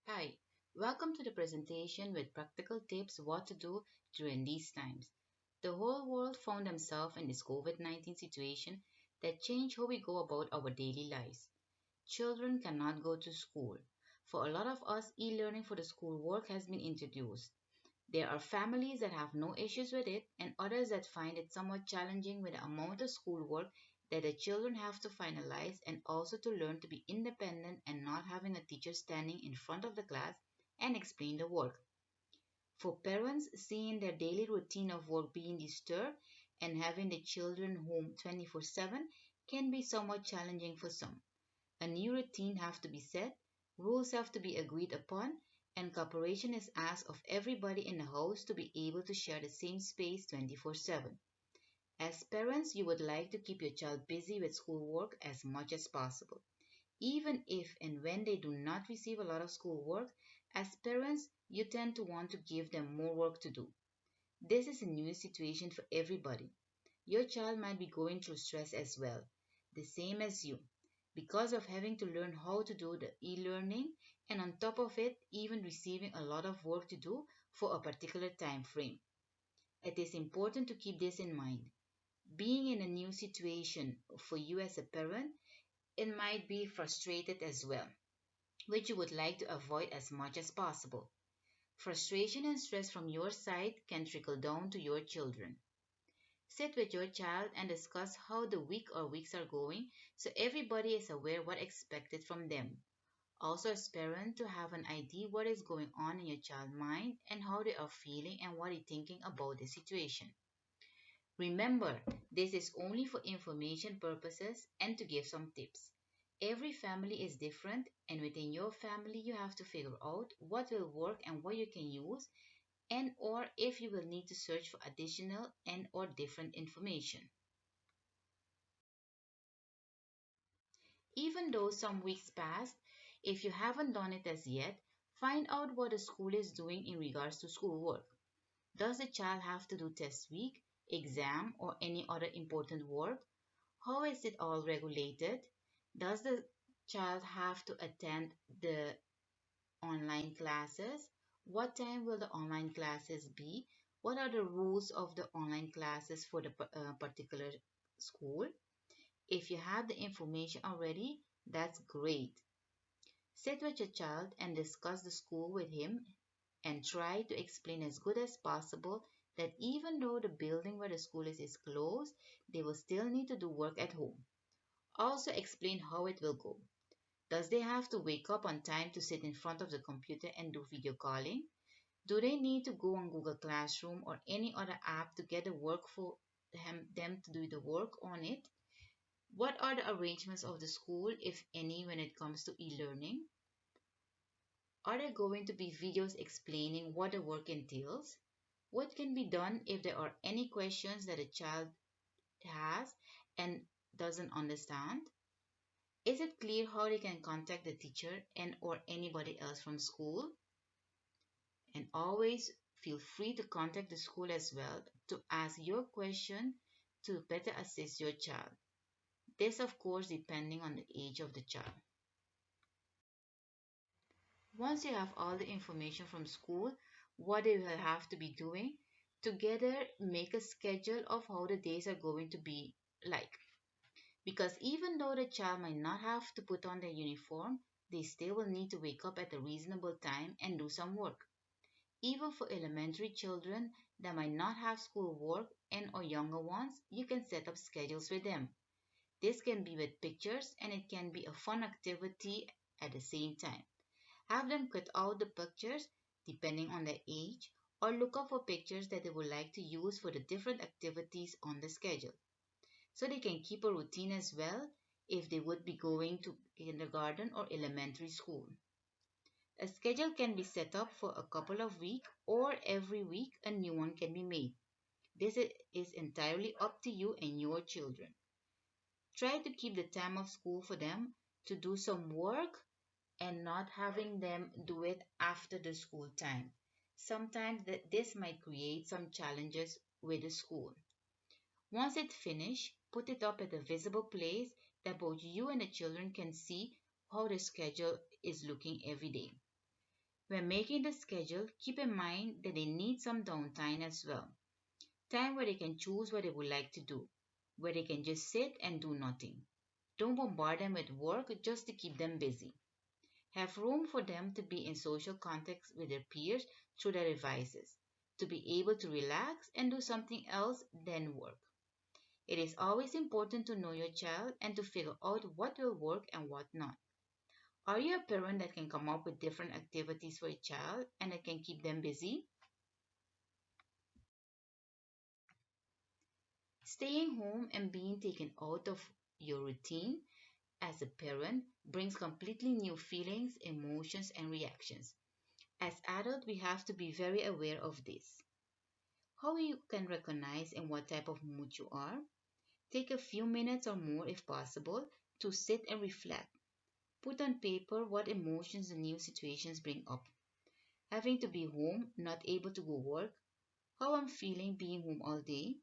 Hi, welcome to the presentation with practical tips what to do during these times. The whole world found themselves in this COVID-19 situation that changed how we go about our daily lives. Children cannot go to school. For a lot of us, e-learning for the school work has been introduced. There are families that have no issues with it and others that find it somewhat challenging with the amount of schoolwork that the children have to finalize and also to learn to be independent and not having a teacher standing in front of the class and explain the work. For parents, seeing their daily routine of work being disturbed and having the children home 24/7 can be somewhat challenging for some. A new routine have to be set, rules have to be agreed upon, and cooperation is asked of everybody in the house to be able to share the same space 24/7. As parents, you would like to keep your child busy with schoolwork as much as possible. Even if and when they do not receive a lot of schoolwork, as parents, you tend to want to give them more work to do. This is a new situation for everybody. Your child might be going through stress as well, the same as you, because of having to learn how to do the e-learning and on top of it, even receiving a lot of work to do for a particular time frame. It is important to keep this in mind. Being in a new situation for you as a parent, it might be frustrated as well, which you would like to avoid as much as possible. Frustration and stress from your side can trickle down to your children. Sit with your child and discuss how the week or weeks are going so everybody is aware what expected from them. Also as parent to have an idea what is going on in your child's mind and how they are feeling and what they're thinking about the situation. Remember, this is only for information purposes and to give some tips. Every family is different and within your family you have to figure out what will work and what you can use and or if you will need to search for additional and or different information. Even though some weeks passed, if you haven't done it as yet, find out what the school is doing in regards to schoolwork. Does the child have to do test week, exam, or any other important work? How is it all regulated? Does the child have to attend the online classes? What time will the online classes be? What are the rules of the online classes for the particular school? If you have the information already, that's great. Sit with your child and discuss the school with him and try to explain as good as possible that even though the building where the school is closed, they will still need to do work at home. Also explain how it will go. Does they have to wake up on time to sit in front of the computer and do video calling? Do they need to go on Google Classroom or any other app to get the work for them to do the work on it? What are the arrangements of the school, if any, when it comes to e-learning? Are there going to be videos explaining what the work entails? What can be done if there are any questions that a child has and doesn't understand? Is it clear how they can contact the teacher and or anybody else from school? And always feel free to contact the school as well to ask your question to better assist your child. This of course depending on the age of the child. Once you have all the information from school, what they will have to be doing, together make a schedule of how the days are going to be like. Because even though the child might not have to put on their uniform, they still will need to wake up at a reasonable time and do some work. Even for elementary children that might not have school work and or younger ones, you can set up schedules with them. This can be with pictures and it can be a fun activity at the same time. Have them cut out the pictures depending on their age or look up for pictures that they would like to use for the different activities on the schedule. So they can keep a routine as well if they would be going to kindergarten or elementary school. A schedule can be set up for a couple of weeks or every week a new one can be made. This is entirely up to you and your children. Try to keep the time of school for them to do some work and not having them do it after the school time. Sometimes this might create some challenges with the school. Once it's finished, put it up at a visible place that both you and the children can see how the schedule is looking every day. When making the schedule, keep in mind that they need some downtime as well. Time where they can choose what they would like to do, where they can just sit and do nothing. Don't bombard them with work just to keep them busy. Have room for them to be in social context with their peers through their devices, to be able to relax and do something else than work. It is always important to know your child and to figure out what will work and what not. Are you a parent that can come up with different activities for a child and that can keep them busy? Staying home and being taken out of your routine as a parent brings completely new feelings, emotions, and reactions. As adults, we have to be very aware of this. How you can recognize in what type of mood you are. Take a few minutes or more if possible to sit and reflect. Put on paper what emotions the new situations bring up. Having to be home, not able to go work, how I'm feeling being home all day,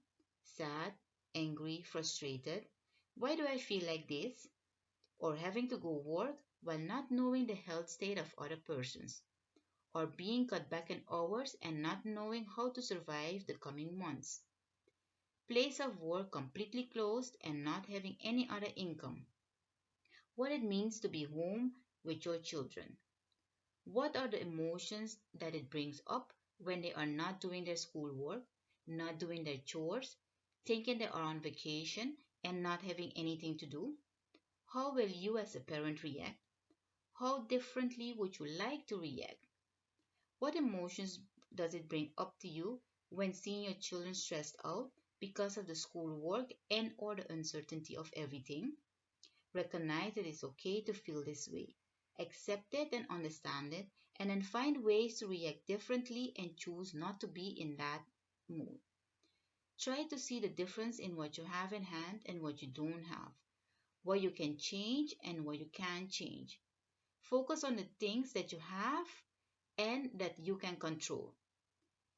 sad, angry, frustrated. Why do I feel like this? Or having to go work while not knowing the health state of other persons. Or being cut back in hours and not knowing how to survive the coming months. Place of work completely closed and not having any other income. What it means to be home with your children. What are the emotions that it brings up when they are not doing their schoolwork, not doing their chores, thinking they are on vacation and not having anything to do? How will you as a parent react? How differently would you like to react? What emotions does it bring up to you when seeing your children stressed out because of the schoolwork and or the uncertainty of everything? Recognize that it's okay to feel this way. Accept it and understand it, and then find ways to react differently and choose not to be in that mood. Try to see the difference in what you have in hand and what you don't have, what you can change and what you can't change. Focus on the things that you have and that you can control.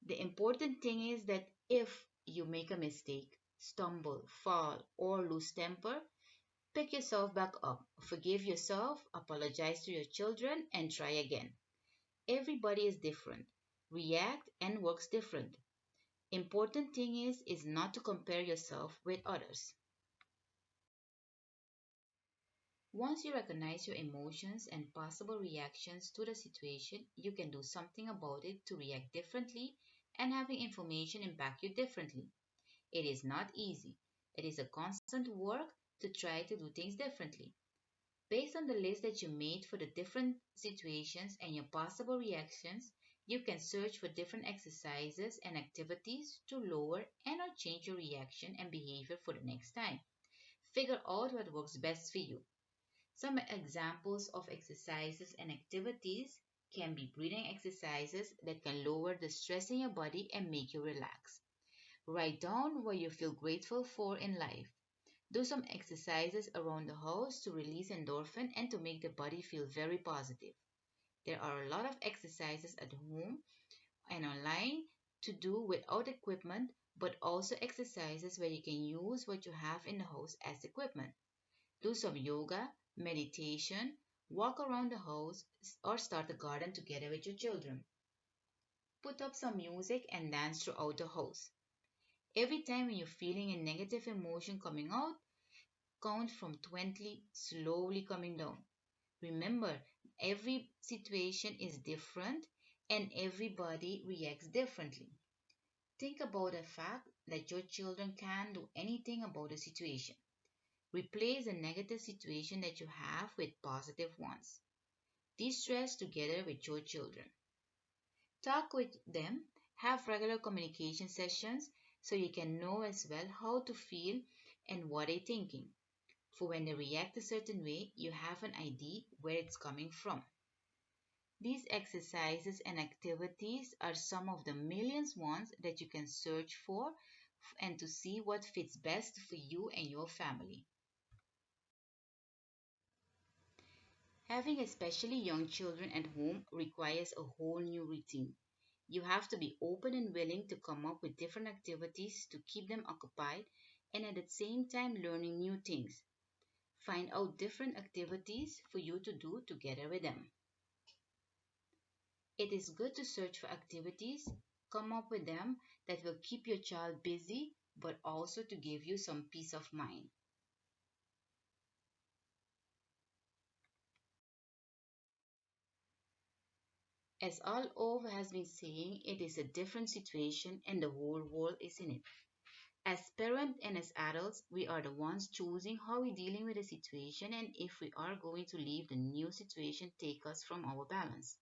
The important thing is that if you make a mistake, stumble, fall, or lose temper, pick yourself back up, forgive yourself, apologize to your children, and try again. Everybody is different, react and works different. Important thing is not to compare yourself with others. Once you recognize your emotions and possible reactions to the situation, you can do something about it to react differently and having information impact you differently. It is not easy. It is a constant work to try to do things differently. Based on the list that you made for the different situations and your possible reactions, you can search for different exercises and activities to lower and or change your reaction and behavior for the next time. Figure out what works best for you. Some examples of exercises and activities can be breathing exercises that can lower the stress in your body and make you relax. Write down what you feel grateful for in life. Do some exercises around the house to release endorphin and to make the body feel very positive. There are a lot of exercises at home and online to do without equipment, but also exercises where you can use what you have in the house as equipment. Do some yoga, meditation, walk around the house, or start a garden together with your children. Put up some music and dance throughout the house. Every time when you're feeling a negative emotion coming out, count from 20, slowly coming down. Remember, every situation is different and everybody reacts differently. Think about the fact that your children can't do anything about the situation. Replace the negative situation that you have with positive ones. De-stress together with your children. Talk with them, have regular communication sessions so you can know as well how to feel and what they're thinking. For when they react a certain way, you have an idea where it's coming from. These exercises and activities are some of the millions ones that you can search for and to see what fits best for you and your family. Having especially young children at home requires a whole new routine. You have to be open and willing to come up with different activities to keep them occupied and at the same time learning new things. Find out different activities for you to do together with them. It is good to search for activities, come up with them that will keep your child busy, but also to give you some peace of mind. As all over has been saying, it is a different situation and the whole world is in it. As parents and as adults, we are the ones choosing how we're dealing with the situation and if we are going to leave the new situation take us from our balance.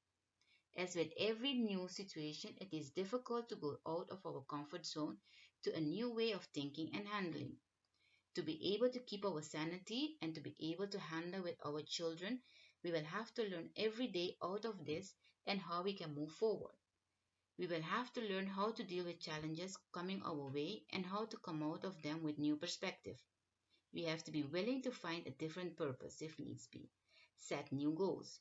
As with every new situation, it is difficult to go out of our comfort zone to a new way of thinking and handling. To be able to keep our sanity and to be able to handle with our children, we will have to learn every day out of this and how we can move forward. We will have to learn how to deal with challenges coming our way and how to come out of them with new perspective. We have to be willing to find a different purpose if needs be. Set new goals.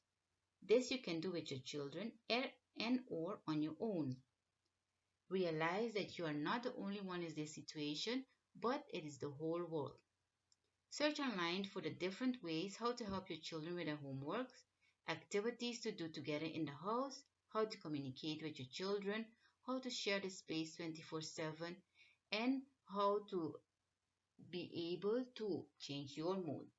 This you can do with your children and or on your own. Realize that you are not the only one in this situation, but it is the whole world. Search online for the different ways how to help your children with their homeworks, activities to do together in the house, how to communicate with your children, how to share the space 24/7, and how to be able to change your mood.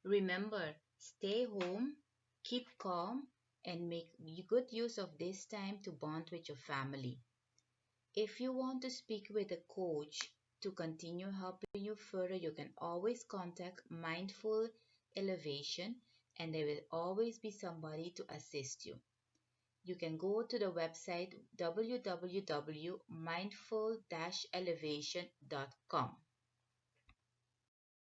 Remember, stay home, keep calm, and make good use of this time to bond with your family. If you want to speak with a coach to continue helping you further, you can always contact Mindful Elevation and there will always be somebody to assist you. You can go to the website www.mindful-elevation.com.